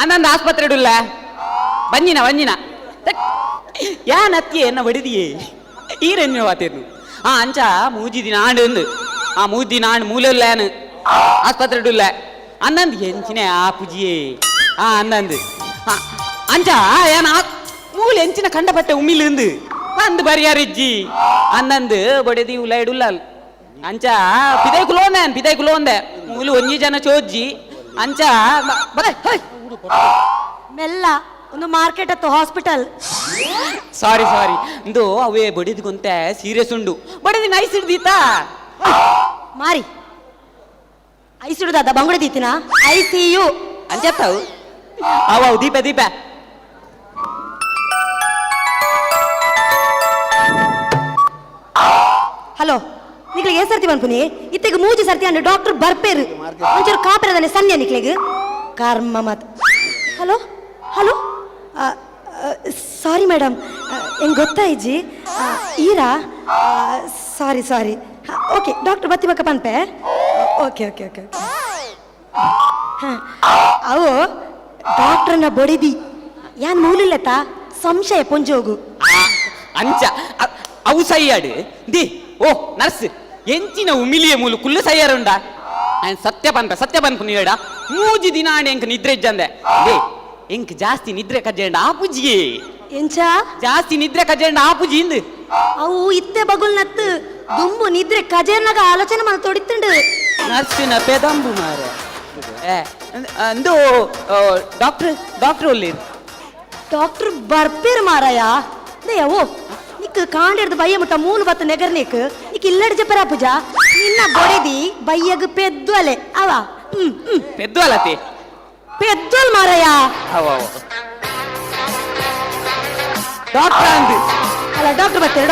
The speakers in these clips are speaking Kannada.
ಅನ್ನಂದು ಆಸ್ಪತ್ರೆ ಇಡಲ್ಲ ಬಂಜಿನ ಯಾನ್ ಅತ್ತಿಯೇ ಎನ್ನ ಬಡಿದಿಯೇ ಈರೆನ್ಯೋ ಆತೇನು ಅಂಚ ಮೂಜಿ ದಿನ ಆಂಡು ಆ ಮೂಜಿ ದಿನ ಆಂಡು ಮೂಲೆಲ್ಲ ಆಸ್ಪತ್ರೆ ಇಡಲ್ಲ ಅನ್ನಂದು ಎಂಚಿನೇ ಆ ಪುಜಿಯೇ ಅನ್ನಂದು ಅಂಚ ಏನ ಮೂಲೆ ಎಂಚಿನ ಕಂಡಪಟ್ಟೆ ಉಮ್ಮಿಲಿಂದು ಅಂದು ಬರಿಯಾರಿಜ್ಜಿ ಅನ್ನಂದು ಬಡಿದಿ ಉಲ್ಲ ಇಡುಲ್ಲ ಅಂಚ ಪಿದೈ ಕುಲೋಂದೆ ಮೂಲು ಒಂಜಿ ಜನ ಚೋಜ್ಜಿ ಅಂಚ ಮೆಲ್ಲ ಒಂದು ಮಾರ್ಕೆಟ್ ಅತ್ತು ಹಾಸ್ಪಿಟಲ್. ಸಾರಿ ಇಂದು ಅವೇ ಬಡಿದ್ಕೊಂತೆ ಸೀರಿಯಸ್ ಉಂಡು ಬಡಿದಿ ನೈಸ್ ಹಿಡ್ದೀತಾ ಮಾರಿ ಐಸ್ ಹಿಡುದಾದ ಬಂಗುಡಿದೀತಿನ ICU ಅಂಚತ್ತಾವು ಅವ ದೀಪ ಹಲೋ ನಿಕ್ಲಿಗೆ ಏನ್ ಸರ್ತಿ ಬಂದ್ಪುನಿ ಇತ್ತೆಗೆ ಮೂಜಿ ಸರ್ತಿ ಅಂಡ್ ಡಾಕ್ಟರ್ ಬರ್ಪೇರು ಒಂಚೂರು ಕಾಪರದನೆ ಸನ್ನೆ ನಿಕ್ಲಿಗೆ ಕರ್ಮ ಮತ್. ಹಲೋ ಸಾರಿ ಮೇಡಮ್ ಹೆಂಗೆ ಗೊತ್ತಾಯಿಜ್ಜಿ ಈರಾ ಸಾರಿ ಓಕೆ ಡಾಕ್ಟರ್ ಬತ್ತಿ ಬಕ್ಕ ಪನ್ಪೆ ಓಕೆ ಹಾಂ ಅವು ಡಾಕ್ಟ್ರನ್ನ ಬಡಿದಿ ಯಾನ್ ಮೂಲಿಲ್ಲತ್ತ ಸಂಶಯ ಪೊಂಜೋಗು ಅಂಚ ಅವು ಸೈಯಾಡು ದಿ ಓ ನರ್ಸ್ ಎಂಚಿನ ಉಮಿಲಿಯ ಮೂಲು ಕುಲ್ಲು ಸೈಯಾರುಂಡ ಸತ್ಯ ಪನ್ಪು ನೀಡ ಮೂಜಿ ದಿನ ಎಂಕ್ ನಿದ್ರೆ ಇಜ್ಜಂದೆ ದೇ ಎಂಕ್ ಜಾಸ್ತಿ ನಿದ್ರೆ ಕಜ್ಜಂಡ ಆಪುಜಿಯೇ ಎಂಚ ಜಾಸ್ತಿ ನಿದ್ರೆ ಕಜ್ಜಂಡ ಆಪುಜಿ ಇಂದು ಅವು ಇತ್ತೆ ಬಗುಲ್ ನತ್ತು ದುಂಬು ನಿದ್ರೆ ಕಜೇರ್ನಾಗ ಆಲೋಚನೆ ಮಾಡಿ ತೊಡಿತುಂಡು ನರ್ಸಿನ ಪೆದಂಬು ಮಾರೆ ಅಂದು ಡಾಕ್ಟರ್ ಒಲ್ಲಿ ಡಾಕ್ಟರ್ ಬರ್ಪೇರು ಮಾರಾಯ ದೇವೋ ನಿಕ್ ಕಾಂಡಿರ್ದು ಬಯ್ಯ ಮುಟ್ಟ ಮೂಲು ಬತ್ತು ನೆಗರ್ನಿಕ್ ನಿಕ್ ಇಲ್ಲಡ್ ಜಪರ ಪೂಜ ನಿನ್ನ ಬೊಡಿದಿ ಬಯ್ಯಗ್ ಪೆದ್ವಲೆ ಅವ ಪೆದ್ವಲತಿ ಪೆದ್ವಲ್ ಮಾರಾಯ ಡಾಕ್ಟರ್ ಅಂದು ಅಲ್ಲ ಡಾಕ್ಟರ್ ಬರ್ತಾರೆ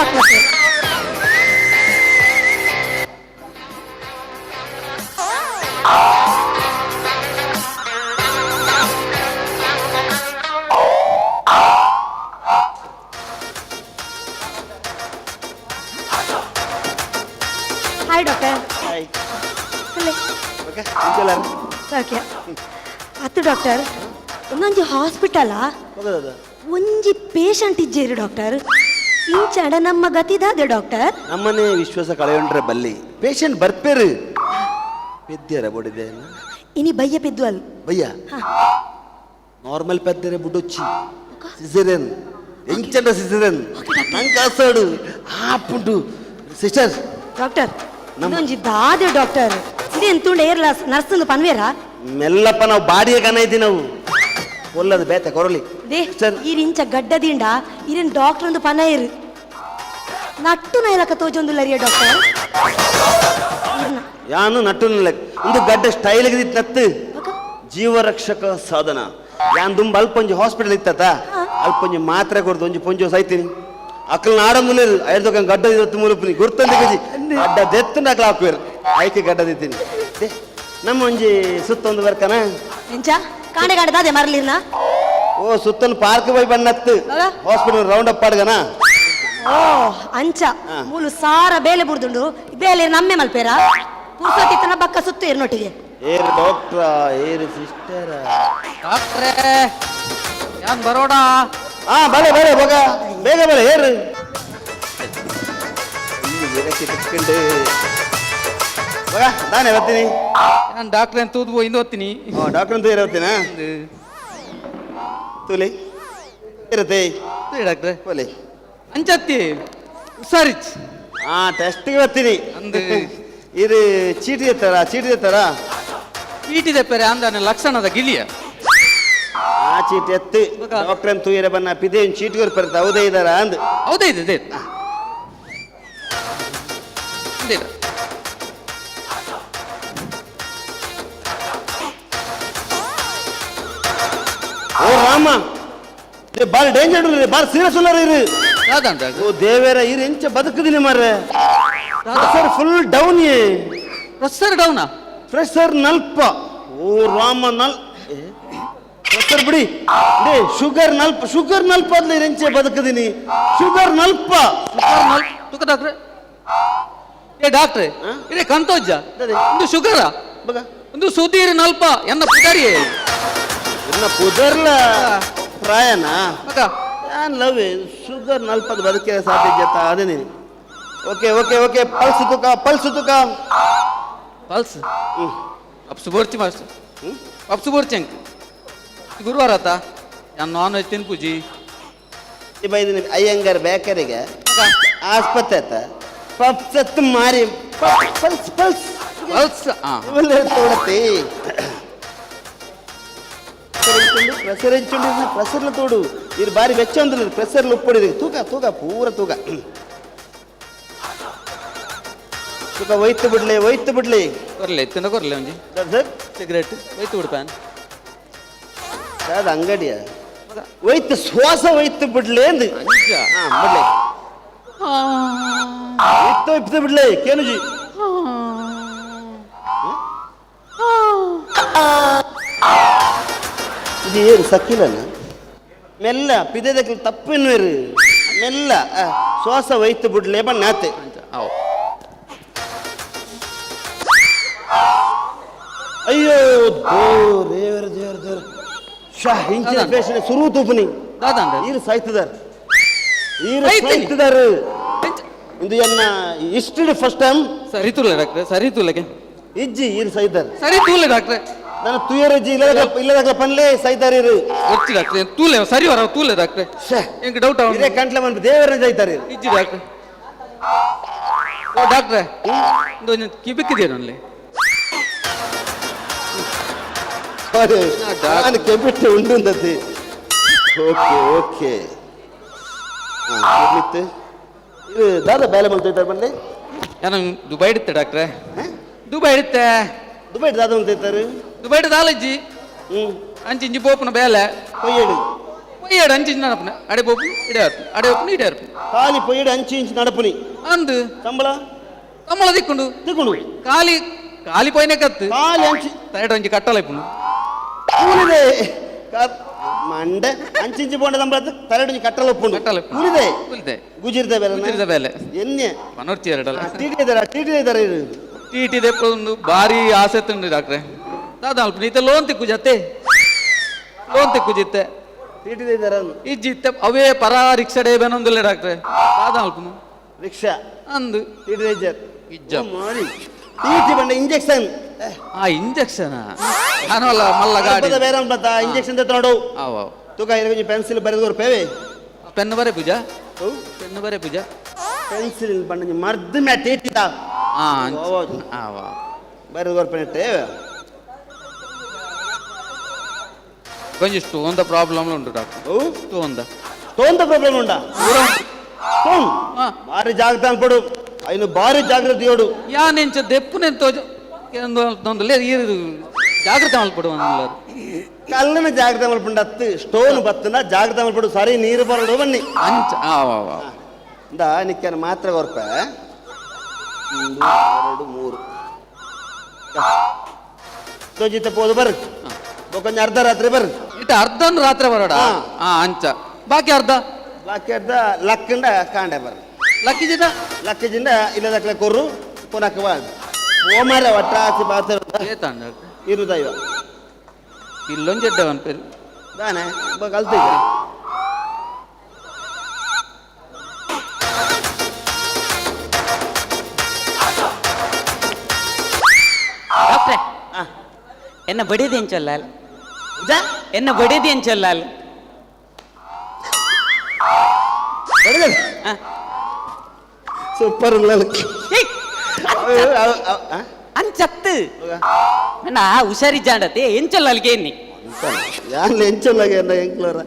ಹಾಯ್ ಡಾಕ್ಟರ್ ಓಕೆ ಅತ್ತು ಡಾಕ್ಟರ್ ಒಂದೊಂಜಿ ಹಾಸ್ಪಿಟಲ ಒಂಜಿ ಪೇಷಂಟ್ ಇಜ್ಜೇರಿ ಡಾಕ್ಟರ್ ಇಂಚಡ ನಮ್ಮ ಗತಿದಾದೆ ಡಾಕ್ಟರ್ ನಮ್ಮನೆ ವಿಶ್ವಾಸ ಕಳೆಯೊಂಡ್ರೆ ಬಲ್ಲಿ ಪೇಷಂಟ್ ಬರ್ಪೇರು ಪೆದ್ಯರ ಬೊಡಿದೆ ಇನಿ ಬಯ್ಯ ಪೆದ್ವಲ್ ಬಯ್ಯ ನಾರ್ಮಲ್ ಪೆದ್ದರೆ ಬುಡೊಚ್ಚಿ ಸಿಸೇರಿಯನ್ ಎಂಚಂಡ ಸಿಸೇರಿಯನ್ ನಂಗೆ ಕಾಸಾಡು ಆಪುಂಟು ಸಿಸ್ಟರ್ ಡಾಕ್ಟರ್ ಒಂಜಿ ದಾದೆ ಡಾಕ್ಟರ್ ಇದೆಂತುಂಡ ಏರ್ಲ ನರ್ಸ್ ಪನ್ವೇರ ಮೆಲ್ಲಪ್ಪ ನಾವು ಬಾಡಿಯ ಕನ ಇದ್ದೀವಿ ನಾವು ಒಲ್ಲದು ಬೇತೆ ಕೊರಲಿ ಈರಿಂಚ ಗಡ್ಡದಿಂದ ಈರಿನ ಡಾಕ್ಟರ್ ಒಂದು ಪನ ಇರು ನಟ್ಟು ನೈಲಕ ತೋಜೊಂದುಲ್ಲರಿಯ ಡಾಕ್ಟರ್ ಯಾನು ನಟ್ಟು ನೈಲಕ ಒಂದು ಗಡ್ಡ ಸ್ಟೈಲ್ ನತ್ತು ಜೀವರಕ್ಷಕ ಸಾಧನ ಯಾನ್ ದುಂಬ ಅಲ್ಪೊಂಜಿ ಹಾಸ್ಪಿಟಲ್ ಇತ್ತತ ಅಲ್ಪೊಂಜಿ ಮಾತ್ರೆ ಕೊಡ್ದು ಒಂಜಿ ಪೊಂಜು ಸೈತೀನಿ ಅಕ್ಕಲ್ ನಾಡೊಂದು ಐದು ಗಡ್ಡ ಇವತ್ತು ಮುಲುಪುನಿ ಗುರ್ತಂದಿ ಗಜಿ ಗಡ್ಡ ದೆತ್ತು ಅಕ್ಲ ಹಾಕುವೇರು ಆಯ್ಕೆ ಗಡ್ಡ ದಿತ್ತೀನಿ ನಮ್ಮ ಒಂಜಿ ಸುತ್ತೊಂದು ಬರ್ಕನ ಎಂಚ ಕಾಂಡೆ ಕಾಂಡೆ ದಾದೆ ಮರಲಿನ ಓ ಸುತ್ತನ್ ಪಾರ್ಕ್ ಬೈ ಬಣ್ಣತ್ತು ಹಾಸ್ಪಿಟಲ್ ರೌಂಡ್ ಅಪ್ ಆಡ್ಗನ ಓ ಅಂಚ ಮೂಲು ಸಾರ ಬೇಲೆ ಬುಡ್ದುಂಡು ಬೇಲೆ ನಮ್ಮೆ ಮಲ್ಪೇರ ಪುರ್ಸೊತ್ತಿತ್ತನ ಬಕ್ಕ ಸುತ್ತು ಏರ್ನೊಟ್ಟಿಗೆ ಏರು ಡಾಕ್ಟ್ರ ಏರು ಸಿಸ್ಟರ್ ಡಾಕ್ಟ್ರೇ ಯಾನ್ ಬರೋಡ ಬಲೆ ಬಗ ಬೇಗ ಬಲೆ ಏರು ಕಿತ್ಕೊಂಡು ಬಗ ನಾನೇ ಬರ್ತೀನಿ ನಾನು ಡಾಕ್ಟ್ರ್ ಅಂತ ತೂದು ಇಂದು ಹೋಗ್ತೀನಿ ಡಾಕ್ಟರ್ ಅಂತ ಇರತ್ತೀನ ತೂಲಿ ಇರತ್ತೆ ಡಾಕ್ಟ್ರೆ ಒಲೆ ಅಂಚತ್ತಿ ಸರಿ ಟೆಸ್ಟಿಗೆ ಬರ್ತೀನಿ ಅಂದು ಇದು ಚೀಟಿ ಎತ್ತಾರ ಚೀಟಿ ತೆಪ್ಪರೆ ಅಂದಾನೆ ಲಕ್ಷಣದ ಗಿಲಿಯ ಆ ಚೀಟಿ ಎತ್ತಿ ಡಾಕ್ಟರ್ ಅಂತ ತೂಯಿರ ಬನ್ನ ಪಿದೆ ಚೀಟಿಗೆ ಬರ್ತ ಹೌದೇ ಇದಾರ ಅಂದ್ ಹೌದೇ ಇದೆ ಓ ರಾಮ ಬಾರಿ ಡೇಂಜರ್ ಬಾರಿ ಸೀರಿಯಸ್ ಉಳ್ಳಾರ ಓ ದೇವೇರ ಇರು ಎಂಚ ಬದುಕದಿನಿ ಮಾರ್ರೆ ಪ್ರೆಷರ್ ಫುಲ್ ಡೌನ್ ಪ್ರೆಷರ್ ಡೌನಾ ಪ್ರೆಷರ್ ನಲ್ಪ ಓ ರಾಮ ನಲ್ ಪ್ರೆಷರ್ ಬಿಡಿ ಶುಗರ್ ನಲ್ಪ ಅದ್ಲಿ ಎಂಚೆ ಬದುಕದಿನಿ ಶುಗರ್ ನಲ್ಪ ತುಕ ಡಾಕ್ಟ್ರೆ ಏ ಡಾಕ್ಟ್ರೆ ಇದೇ ಕಂತೋಜ್ಜ ಒಂದು ಶುಗರ ಬಗ ಒಂದು ಸುದೀರ್ ನಲ್ಪ ಎನ್ನ ಪುದಾರಿಯೇ ಇನ್ನ ಪುದರ್ಲ ಪ್ರಾಯನ ಮಗ ಯಾನ್ ಲವ್ ಶುಗರ್ 40 ಬದುಕೆ ಸಾಧ್ಯ ಅದೇ ಓಕೆ ಓಕೆ ಓಕೆ ಪಲ್ಸ್ ತುಕ ಪಲ್ಸ್ ಅಪ್ಸು ಬೋರ್ಚಿ ಮಾಸ್ಟರ್ ಅಪ್ಸು ಬೋರ್ಚಿ ಅಂಕ ಗುರುವಾರ ಆತ ನಾನು ನಾನ್ ವೆಜ್ ತಿನ್ ಪೂಜಿ ಬೈದಿನ ಅಯ್ಯಂಗಾರ್ ಬೇಕರಿಗೆ ಮಗ ಆಸ್ಪತ್ರೆ ಆತ ಪಪ್ಸತ್ ಮಾರಿ ಪಲ್ಸ್ ಪಲ್ಸ್ ಪಲ್ಸ್ తోడతే ప్రెషర్ ఇచ్చుండి ప్రెషర్లు తోడు ఇది భారీ వెచ్చందులు ప్రెషర్లు ఉప్పొడిది ತೂಕ ಪೂರ ತೂಕ ಒಯ್ತು ಬಿಡ್ಲಿ ಕೊರ್ಲೆ ತಿನ್ನ ಕೊರ್ಲೆ ಒಂಜಿ ಸಿಗರೇಟ್ ಒಯ್ತು ಬಿಡ್ಪಾನ್ ಅದು ಅಂಗಡಿಯ ಒಯ್ತು ಶ್ವಾಸ ಒಯ್ತು ಬಿಡ್ಲಿ ಅಂದು ಅಂಜ ಬಿಡ್ಲಿ ಇತ್ತು ಬಿಡ್ಲಿ ಕೇನುಜಿ ಇದು ಏನು ಸಕ್ಕಿಲನ ಮೆಲ್ಲ ಪಿದೆದಕ್ಕೆ ತಪ್ಪೇನು ಮೆಲ್ಲ ಶ್ವಾಸ ಒಯ್ತು ಬಿಡ್ಲೆ ಬಣ್ಣಾತೆ ಅವು ಅಯ್ಯೋ ದೇವ್ರ ಶಾ ಹಿಂಚಿನ ಪೇಷಂಟ್ ಸುರು ತೂಪನಿ ದಾದಂಡ ಈರು ಸಾಯ್ತಿದಾರೆ ಇಂದು ಎನ್ನ ಇಷ್ಟು ಫಸ್ಟ್ ಟೈಮ್ ಸರಿ ತೂಲೆ ಡಾಕ್ಟ್ರೆ ಸರಿ ತೂಲೆಗೆ ಇಜ್ಜಿ ಈರು ಸಾಯ್ತಾರೆ ಸರಿ ತೂಲೆ ಡಾಕ್ಟ್ರೆ ನಾನು ತುಯರಜ್ಜಿ ಇಲ್ಲದಾಗ ಪನ್ಲೆ ಸಾಯ್ತಾರೆ ಇರು ಒಚ್ಚಿ ಡಾಕ್ಟ್ರೆ ತೂಲೆ ಸರಿ ವರ ತೂಲೆ ಡಾಕ್ಟ್ರೆ ಎಂಕ್ ಡೌಟ್ ಇದೇ ಕಂಟ್ಲೆ ಬಂದು ದೇವರನ್ನ ಸಾಯ್ತಾರೆ ಇಜ್ಜಿ ಡಾಕ್ಟ್ರೆ ಓ ಡಾಕ್ಟ್ರೆ ಒಂದು ಕಿಬಿಕ್ಕಿದೆ ನನ್ನಲ್ಲಿ ನಾನು ಕೆಬಿಟ್ಟು ಉಂಡುಂದದ್ದು ಓಕೆ ಇದು ದಾದ ಬೇಲೆ ಮಲ್ತೈತಾರೆ ಬಂದೆ ನಾನು ದುಬೈ ಇಡುತ್ತೆ ಡಾಕ್ಟ್ರೆ ದುಬೈ ಇಡುತ್ತೆ ದುಬೈ ದಾದ ಮಲ್ತೈತಾರೆ ದುಬೈ ದಾಲಜ್ಜಿ ಅಂಚಿ ಇಂಜಿ ಪೋಪುನ ಬೇಲೆ పొయ్యేడు పొయ్యాడు అంచి నడపన అడే పోపు ఇడే అర్పు అడే పోపు ఇడే అర్పు కాలి పొయ్యేడు అంచి ఇంచి నడపుని అందు సంబಳ కమ్మల దిక్కుండు తిగుడు కాలి కాలిపోయిన కత్తు కాలి అంచి తేట ఇంచి కట్టాలి ఇప్పుడు ಕೂಲಿದೆ ಮಂಡೆ ಅಂಚಿಂಚಿ ಬೋಂಡ ಸಂಬಳ ತಲೆಡು ಕಟ್ಟಲ ಒಪ್ಪುಂಡು ಕಟ್ಟಲ ಕೂಲಿದೆ ಕೂಲಿದೆ ಗುಜಿರ್ದ ಬೇಲೆ ಗುಜಿರ್ದ ಬೇಲೆ ಎನ್ನೆ ಪನೋರ್ಚಿ ಎರಡಲ್ಲ ಟಿಟಿ ಇದ್ದಾರೆ ಟಿಟಿ ದೆಪ್ಪೊಂದು ಭಾರಿ ಆಸೆ ತುಂಡು ಡಾಕ್ಟ್ರೆ ದಾದಾಲ್ಪ ನೀತ ಲೋನ್ ತಿಕ್ಕು ಜತ್ತೆ ಲೋನ್ ತಿಕ್ಕು ಜಿತ್ತೆ ಟಿಟಿ ಇದ್ದಾರೆ ಇಜ್ಜಿತ್ತೆ ಅವೇ ಪರ ರಿಕ್ಷಾಡೆ ಬೇನೊಂದಿಲ್ಲ ಡಾಕ್ಟ್ರೆ ದಾದಾಲ್ಪನು ರಿಕ್ಷಾ ಅಂದು ಟಿಟಿ ಇದ್ದಾರೆ ಇಜ್ಜ ಮಾಡಿ ಟಿಟಿ ಬಂಡ ಇಂಜೆಕ್ಷನ್ ಆ ಇಂಜೆಕ್ಷನ್ ನಾನು ಅಲ್ಲ ಮಲ್ಲ ಗಾಡಿ ಬೇರೆ ಬತ್ತ ಇಂಜೆಕ್ಷನ್ ತೆತ್ತ ನೋಡು ಅವ ತೂಕ ಇರಗೊಂದು ಪೆನ್ಸಿಲ್ ಬರೆದು ರೂಪಾಯಿ ಪೆನ್ ಬರೆ ಪೂಜಾ ಪೆನ್ ಬರೆ ಪೂಜಾ ಪೆನ್ಸಿಲ್ ಬಂಡ ಮರ್ದ ಮ್ಯಾ ಟಿಟಿದ ಆ ಅವ ಬರೆದು ರೂಪಾಯಿ ಇಟ್ಟೆ కొంచెం స్టోన్ ద ప్రాబ్లంలో ఉంటుంది డాక్టర్ స్టోన్ ద ಪ್ರಾಬ್ಲಮ್ ಉಂಟಾ ಸ್ಟೋನ್ ಭಾರಿ ಜಾಗ್ರತೆ ಅನ್ಪಡು ಐನು ಭಾರಿ ಜಾಗ್ರತೆ ಯೋಡು ಯಾ ನೆಂಚ ದೆಪ್ಪು ನೆಂತೋ లేదు ఈ జాగ్రత్త మల్పడు అన్నారు ಕಲ್ಲನ ಜಾಗ್ರತೆ ಮಲ್ಪುಂಡ ಅತ್ತು ಸ್ಟೋನ್ ಬತ್ತನ ಜಾಗ್ರತೆ ಮಲ್ಪಡು ಸರಿ ನೀರು ಬರಡು ಬನ್ನಿ ಅಂಚ ಇಂದ ನಿಕ್ಕನ ಮಾತ್ರ ಕೊರ್ಪ 1 2 3 ತೋಜಿತ ಪೋದು ಬರ್ ಕೊಂಚ ಅರ್ಧ ರಾತ್ರಿ ಬರ್ ಇಟ ಅರ್ಧನ್ ರಾತ್ರಿ ಬರೋಡ ಅಂಚ ಬಾಕಿ ಅರ್ಧ ಲಕ್ಕಂಡ ಕಾಂಡೆ ಬರ್ ಲಕ್ಕಿಜಿಂದ ಇಲ್ಲದಕ್ಕೆ ಕೊರ್ರು ಪುನಃ ಬಾದ್ ಓಮರ ಒಟ್ಟಾಸಿ ಬಾತರ ಏತಾಂಡ ಇರುದೈವ ಇಲ್ಲೊಂದು ಜಡ್ಡವನ್ ಪೇರು ದಾನೆ ಕಲ್ತಿದ್ದ ഡോക്ടറെ എന്നെ ബടിയതേം ചൊല്ലാൽ എന്നെ ബടിയതേം ചൊല്ലാൽ ಸೂಪರ್ ಅಂಚತ್ತು ಅಣ್ಣ ಹುಷಾರಿಜ್ಜಾಂಡತೆ ಎಂಚೊಲ್ಲಲ್ಗೆ ಎನ್ನಿ ಯಾನ್ಲ ಎಂಚೊಲ್ಲಗೆ ಅನ್ನ ಎಂಕ್ಲರ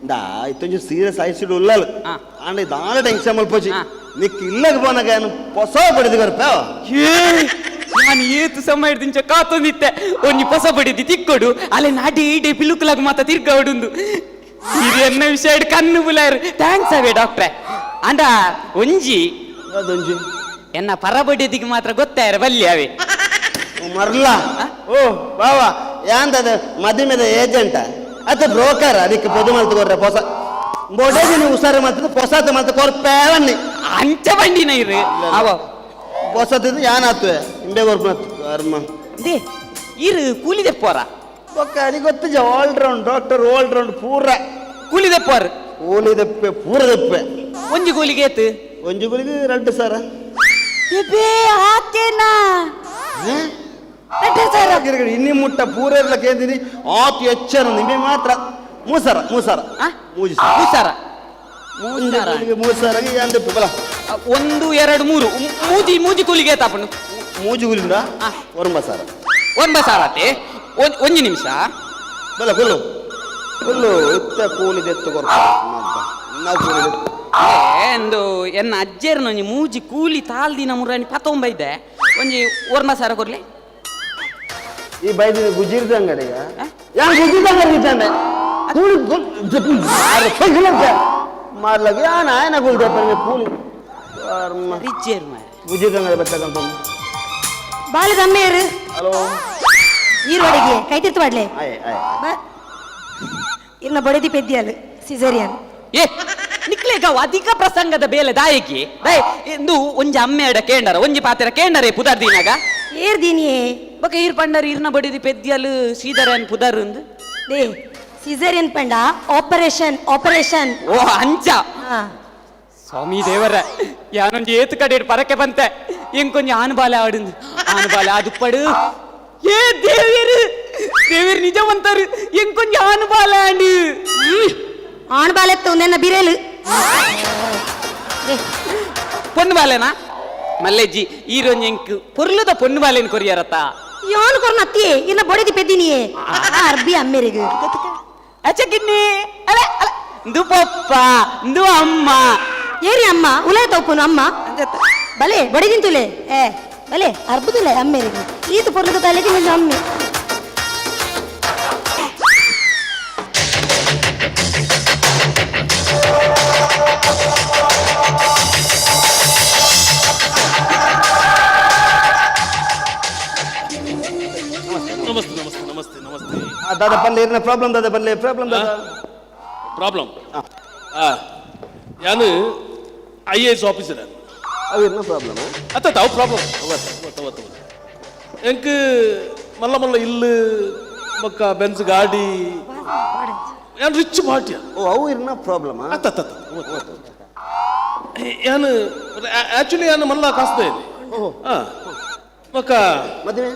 డా ఇతొంచెం సీరియస్ ఐసిడ్ ఉల్లాలు అండ్ దాని టెన్షన్ మల్పోచి నీకు ఇల్లకి పోనాక పొస పడిది గర్పా ನಾನು ಏತು ಸಮಯ ಹಿಡ್ದಿಂಚ ಕಾತೊಂದಿತ್ತೆ ಒಂಜಿ ಹೊಸ ಬಡಿದಿ ತಿಕ್ಕೊಡು ಅಲ್ಲೇ ನಾಡಿ ಈಡೆ ಪಿಲುಕಲಾಗ ಮಾತ ತಿರ್ಗವಡುಂದು ಇದು ಎನ್ನ ವಿಷಯ ಹಿಡ್ ಕಣ್ಣು ಬುಲಾರು ಥ್ಯಾಂಕ್ಸ್ ಅವೇ ಡಾಕ್ಟ್ರೆ ಅಂಡ ಒಂಜಿ ಅದೊಂಜಿ ಎನ್ನ ಪರ ಬಡಿದಿಗೆ ಮಾತ್ರ ಗೊತ್ತಾಯ್ರ ಬಲ್ಲಿ ಅವೇ ಮರ್ಲ ಓ ಬಾವಾ ಯಾಂದದ ಮದುವೆದ ಏಜೆಂಟ ಅತ ಬ್ರೋಕರ್ ಅದಕ್ಕೆ ಪೊದು ಮಲ್ತುಕೊರ್ರೆ ಹೊಸ ಬೋಡೇಜಿ ನೀವು ಹುಷಾರು ಮಾಡ್ತಿದ್ದು ಹೊಸತ ಮಲ್ತ ಕೊರ್ಪೇವನ್ನಿ ಅಂಚ ಬಂಡಿನ ಇರು ಅವ ಹೊಸತಿದ್ದು ಯಾನ್ ಆತ್ವೆ ಇಂಬೆ ಕೊರ್ಪ ಕರ್ಮ ದೇ ಇರು ಕೂಲಿದೆ ಪೋರ ಬೊಕ್ಕ ಅದಿ ಗೊತ್ತುಜ ಆಲ್ರೌಂಡ್ ಡಾಕ್ಟರ್ ಆಲ್ರೌಂಡ್ ಪೂರ ಕೂಲಿ ದೆಪ್ಪರ್ ಕೂಲಿ ದಪ್ಪೆ ಪೂರ ದಪ್ಪೆ ಒಂಜಿ ಕೂಲಿಗೆ ಏತು ಒಂಜಿ ಕೂಲಿಗೆ 2 ಸಾವಿರ ಎಬೇ ಆತೇನಾ 2 ಸಾವಿರ ಇನ್ನಿ ಮುಟ್ಟ ಪೂರ ಎಲ್ಲ ಕೇಂದಿನಿ ಆತು ಎಚ್ಚರ ನಿಮಗೆ ಮಾತ್ರ 3 ಸಾವಿರ 3 ಸಾವಿರ ಆ? 3 ಸಾವಿರ ಮೂಸಾರ ಮೂಸಾರ 3 ಸಾವಿರ ಅಂದಪ್ಪೆ ಬಲ 1 2 3 ಮೂಜಿ ಕೂಲಿಗೆ ಏತಾಪಣ್ಣು ಮೂಜಿ ಕೂಲಿಂದ ಆ. 9 ಸಾವಿರ 9 ಸಾವಿರ ಆತೆ ಒಂಜಿ ನಿಮಿಷ ಬಲ ಫುಲ್ಲು ಫುಲ್ಲು ಇತ್ತ ಕೂಲಿ ದೆತ್ತು ಕೊಡ್ತಾರೆ ನಾವು ಕೂಲಿ ದೆತ್ತು ಎಂದು ಎನ್ನ ಅಜ್ಜೇರ್ನ ಒಂಜಿ ಮೂಜಿ ಕೂಲಿ ತಾಲ್ದಿನ ಮುರಾಣಿ 19 ಇದ್ದೆ ಒಂಜಿ 9 ಸಾವಿರ ಕೊರ್ಲಿ ಈ ಬೈದಿನ ಗುಜಿರ್ದ ಅಂಗಡಿಗ ಯಾನ್ ಗುಜಿರ್ದ ಅಂಗಡಿ ಇದ್ದಾನೆ ಕೂಲಿ ಮಾರ್ಲಾಗ ಯಾನ್ ಆಯನ ಕೂಲಿ ದಪ್ಪನಿಗೆ ಕೂಲಿ ರಿಜ್ಜೇರು ಮಾರೆ ಗುಜಿರ್ದ ಅಂಗಡಿ ಬರ್ತಕ್ಕಂಥ ಬಾಲದ ಅಮ್ಮೇರು ಹಲೋ ಈರೋಡಿಗೆ ಕೈ ತಿರ್ತು ಮಾಡ್ಲೆ ಆಯ್ ಆಯ್ ಇನ್ನ ಬಡದಿ ಪೆದ್ದಿಯಲ್ ಸಿಸೇರಿಯನ್ ಏ ನಿಕ್ಲೆಗ ಅಧಿಕ ಪ್ರಸಂಗದ ಬೇಲೆ ದಾಯಕಿ ದಯ ಎಂದು ಒಂಜಿ ಅಮ್ಮೆಡ ಕೇಂಡರ ಒಂಜಿ ಪಾತ್ರ ಕೇಂಡರೆ ಪುದರ್ ದಿನಾಗ ಏರ್ದೀನಿಯೇ ಬೊಕ ಈರ್ ಪಂಡರ್ ಈರ್ನ ಬಡಿದಿ ಪೆದ್ದಿಯಲ್ ಶ್ರೀಧರನ್ ಪುದರ್ ಅಂದು ದೇ ಸಿಸೇರಿಯನ್ ಪಂಡ ಆಪರೇಷನ್ ಆಪರೇಷನ್ ಓ ಅಂಚ ಹಾ ಸ್ವಾಮಿ ದೇವರ ಯಾನೊಂಜಿ ಏತು ಕಡೆ ಪರಕೆ ಬಂತೆ ಎಂಕೊಂಜಿ ಆನುಬಾಲೆ ಆಡುಂದು ಆನುಬಾಲೆ ಅದು ಪಡು ಏ ದೇವಿಯರು ದೇವಿಯರು ನಿಜವಂತರು ಎಂಕೊಂಜಿ ಆನುಬಾಲೆ ಆಂಡು ಆಣ್ಬಾಲೆತ್ತು ಒಂದೆನ್ನ ಬಿರೇಲು ಪೊನ್ನು ಬಾಲೆನಾ ಮಲ್ಲೆಜ್ಜಿ ಈರೊಂಜಿ ಎಂಕು ಪೊರ್ಲುದ ಪೊನ್ನು ಬಾಲೆನ್ ಕೊರಿಯಾರತ್ತ ಯಾನು ಕೊರ್ನ ಅತ್ತಿಯೇ ಇನ್ನ ಬಡದಿ ಪೆದ್ದಿನಿಯೇ ಅರ್ಬಿ ಅಮ್ಮೇರಿಗ ಅಚ್ಚಕಿನ್ನಿ ಅಲ ಅಲ ಇಂದು ಪಪ್ಪ ಇಂದು ಅಮ್ಮ ಏರಿ ಅಮ್ಮ ಉಲೇ ತಪ್ಪುನು ಅಮ್ಮ ಬಲೆ ಬಡಿದಿನ್ ತುಲೆ ಏ ಬಲೆ ಅರ್ಬುದುಲೆ ಅಮ್ಮೇರಿಗ ಈತು ಪೊರ್ಲದ ತಲೆಗೆ ಮುಂದೆ ಅಮ್ಮೆ ನಮಸ್ತೆ ನಮಸ್ತೆ ನಮಸ್ತೆ ನಮಸ್ತೆ ದಾದಾ ಪಲ್ಲೆ ಏನ ಪ್ರಾಬ್ಲಮ್ ದಾದಾ ಪಲ್ಲೆ ಪ್ರಾಬ್ಲಮ್ ದಾದಾ ಪ್ರಾಬ್ಲಮ್ ಯಾನು IAS ಆಫೀಸರ್ ಅವು ಏನ ಪ್ರಾಬ್ಲಮ್ ಅತ್ತ ಅವು ಪ್ರಾಬ್ಲಮ್ ಅವತ್ತು ಎಂಕ್ ಮಲ್ಲ ಮಲ್ಲ ಇಲ್ಲು ಬೊಕ್ಕ ಬೆನ್ಸ್ ಗಾಡಿ ಯಾನು ರಿಚ್ ಪಾರ್ಟಿ ಓ ಅವು ಏನ ಪ್ರಾಬ್ಲಮ್ ಅತ್ತ ಯಾನು ಆಕ್ಚುಲಿ ಯಾನು ಮಲ್ಲ ಕಾಸ್ದೆ ಓಹೋ ಬೊಕ್ಕ ಮದುವೆ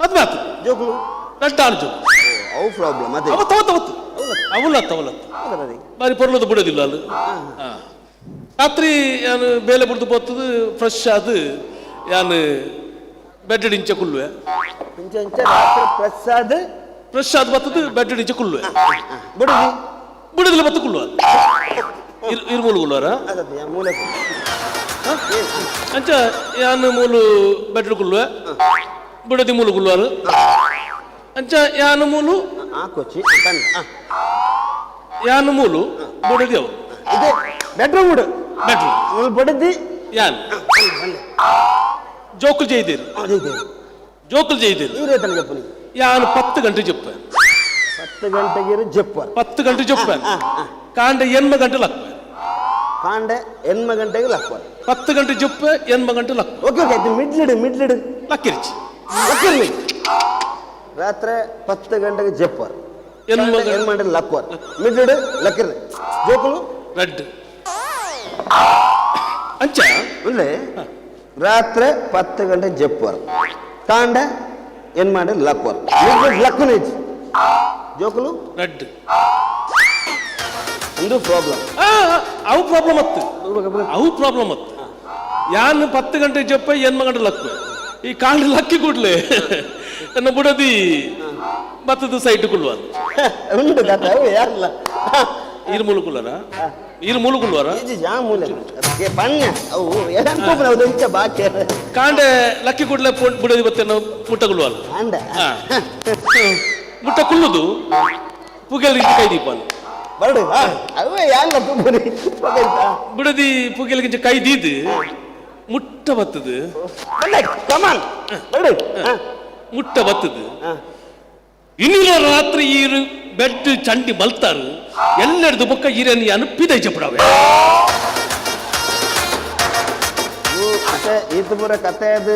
ಮದ್ವೆ ಆತು ಜೋಕುಲು ನಷ್ಟ ಆಡ್ಜು ಅವು ಪ್ರಾಬ್ಲಮ್ ಅದೇ ಅವತ್ತು ಅವಲತ್ತು ಬಾರಿ ಪೊರ್ಲದ ಬಿಡೋದಿಲ್ಲ ಅಲ್ಲಿ ರಾತ್ರಿ ಯಾನು ಬೇಲೆ ಬಿಡ್ದು ಬರ್ತದ ಫ್ರೆಶ್ ಆದ ಯಾನು ಬೆಡ್ ಇಂಚ ಕುಲ್ವೆ ಇಂಚ ಇಂಚ ರಾತ್ರಿ ಪ್ರಸಾದ್ ಫ್ರೆಶ್ ಆದ ಬರ್ತದ ಬೆಡ್ ಇಂಚ ಕುಲ್ವೆ ಬಿಡುದಿ ಬಿಡೋದಿಲ್ಲ ಬತ್ತು ಕುಲ್ವ ಇರ್ಮೂಲು ಕುಲ್ವಾರ ಅದಕ್ಕೆ ಯಾ ಮೂಲೆ ಅಂಚ ಯಾನು ಮೂಲು ಬೆಡ್ ಕುಲ್ವೆ ಬಿಡದಿ ಮೂಲು ಕುಲ್ವಾರು ಅಂಚ ಯಾನು ಮೂಲು ಆ ಕೊಚ್ಚಿ ಕಣ್ಣ ಯಾನು ಮೂಲು ಬಿಡದಿ ಅವು ಇದೆ ಬೆಡ್ರೂಮ್ ಬಿಡು ಬೆಡ್ರೂಮ್ ಮೂಲ ಬಡದಿ ಯಾನ್ ಜೋಕುಲ್ ಜೈದೇರು ಅದೇ ಜೋಕುಲ್ ಜೈದೇರು ನೀರೇ ತನಗೆ ಪುನಿ ಯಾನು 10 ಗಂಟೆ ಜಪ್ಪ 10 ಗಂಟೆಗೆ ಜಪ್ಪ 10 ಗಂಟೆ ಜಪ್ಪ ಕಾಂಡ 8 ಗಂಟೆ ಲಕ್ಕ ಕಾಂಡೆ 8 ಗಂಟೆಗೆ ಲಕ್ಕ 10 ಗಂಟೆ ಜಪ್ಪ 8 ಗಂಟೆ ಲಕ್ಕ ಓಕೆ ಓಕೆ ಇದು ಮಿಡ್ಲಿಡು ಲಕ್ಕಿರಿಚಿ ಲಕ್ಕಿರ್ಲಿ ರಾತ್ರಿ 10 ಗಂಟೆಗೆ ಜಪ್ಪರ್ 8 ಗಂಟೆ ಲಕ್ವರ್ ಮಿಡ್ಲಿಡು ಲಕ್ಕಿರ್ಲಿ ಜೋಕುಲು ರೆಡ್ ಅಂಚ ಅಂದ್ರೆ ರಾತ್ರಿ 10 ಗಂಟೆ ಜಪ್ಪರ್ ಕಾಂಡ ಏನ್ ಮಾಡಿ ಲಕ್ವರ್ ಲಕ್ಕುನೇಜ್ ಜೋಕುಲು ರೆಡ್ ಒಂದು ಪ್ರಾಬ್ಲಮ್ ಅವು ಪ್ರಾಬ್ಲಮ್ ಅತ್ತು ಅವು ಪ್ರಾಬ್ಲಮ್ ಅತ್ತು ಯಾನು 10 ಗಂಟೆ ಜಪ್ಪ 8 ಗಂಟೆ ಲಕ್ಕ ಈ ಕಾಂಡ ಲಕ್ಕಿ ಕೂಡ್ಲೆ ನನ್ನ ಬುಡದಿ ಬತ್ತದ ಸೈಟ್ ಕುಲ್ವ ಉಂಟು ಕಥೆ ಅವು ಯಾರಲ್ಲ ಈರು ಮೂಲು ಕುಲ್ವಾರ ಈರು ಮೂಲು ಕುಲ್ವಾರ ಇದು ಯಾ ಮೂಲೆ ಅದಕ್ಕೆ ಬಣ್ಣ ಅವು ಏನಂತ ಅದು ಇಂಚ ಬಾಕಿ ಕಾಂಡೆ ಲಕ್ಕಿ ಕೂಡ್ಲೆ ಬುಡದಿ ಬತ್ತೆ ನಾವು ಮುಟ್ಟ ಕುಲ್ವಾರ ಕಾಂಡ ಮುಟ್ಟ ಕುಲ್ಲುದು ಪುಗೆಲ್ ರೀತಿ ಕೈ ದೀಪ ಬರಡು ಅವೇ ಯಾಲ್ಲ ತುಬ್ಬರಿ ಬಿಡದಿ ಪುಗೆಲ್ಗಿಂಚ ಕೈ ದೀದು ಮುಟ್ಟ ಬತ್ತದು ಕಮಾನ್ ಬರಡು ಮುಟ್ಟ ಬತ್ತದು ಇನ್ನಿನ ರಾತ್ರಿ ಈರು ಬೆಡ್ ಚಂಡಿ ಮಲ್ತಾರು ಎಲ್ಲರದು ಬೊಕ್ಕ ಈರನ್ ಅನುಪಿದ ಚಪಡವೆ ಕತೆ ಈತ ಪೂರ ಕತೆ ಅದು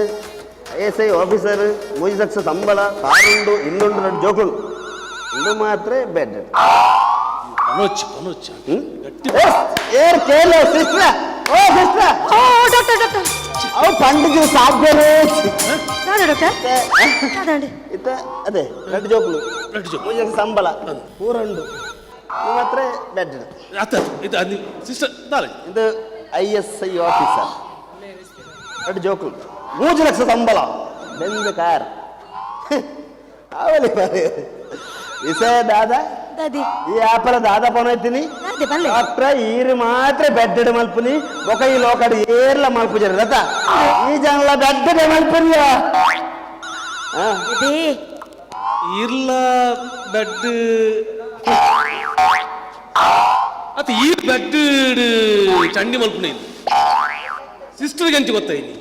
ASI ಆಫೀಸರ್ ಮೂಜಿ ಲಕ್ಷ ಸಂಬಳ ಕಾರುಂಡು ಇಲ್ಲುಂಡು ನನ್ನ ಜೋಕುಲು ಇಂದು ಮಾತ್ರ ಬೆಡ್ ಪನೋಚ್ಚ ಗಟ್ಟಿ ಏರ್ ಕೇಳ ಸಿಸ್ಟ್ರ ಓ ಸಿಸ್ಟ್ರ ಓ ಡಾಕ್ಟರ್ ಡಾಕ್ಟರ್ ಅವು ಪಂಡಿಗೆ ಸಾಧ್ಯನೇ ನಾಳೆ ಡಾಕ್ಟರ್ ಅದಂడి ಇತ್ತ ಅದೇ ರೆಡ್ ಜೋಕ್ಲು ರೆಡ್ ಜೋಕ್ ಮುಂಜಾನೆ ಸಂಬಳ ಪೂರಂಡು ಮಾತ್ರ ಬೆಡ್ ಆತ ಇದು ಅದು ಸಿಸ್ಟರ್ ನಾಳೆ ಇದು ISI ಆಫೀಸರ್ ರೆಡ್ ಜೋಕ್ಲು 3 ಲಕ್ಷ ಸಂಬಳ ಬೆಂದ ಕಾರ್ ಅವಲಿ ಬಾರಿ ವಿಷಯ ದಾದಾ ದಾದಿ ಈ ಆಪಲ ದಾದಾ ಪೋನ್ ಐತಿನಿ ದಾದಿ ಬಲ್ಲೆ ಡಾಕ್ಟ್ರ ಈರು ಮಾತ್ರ ಬೆಡ್ಡೆಡ್ ಮಲ್ಪುನಿ ಬೊಕ ಈ ಲೋಕಡ್ ಏರ್ಲ ಮಲ್ಪುಜರ ರತ ಈ ಜನಲ ಬೆಡ್ಡೆಡ್ ಮಲ್ಪುನಿಯ ಇದೇ ಇರ್ಲ ಬೆಡ್ ಅತ ಈ ಬೆಡ್ ಚಂಡಿ ಮಲ್ಪುನ ಸಿಸ್ಟರ್ಗೆ ಅಂಚಿ ಗೊತ್ತಾಯ್ತು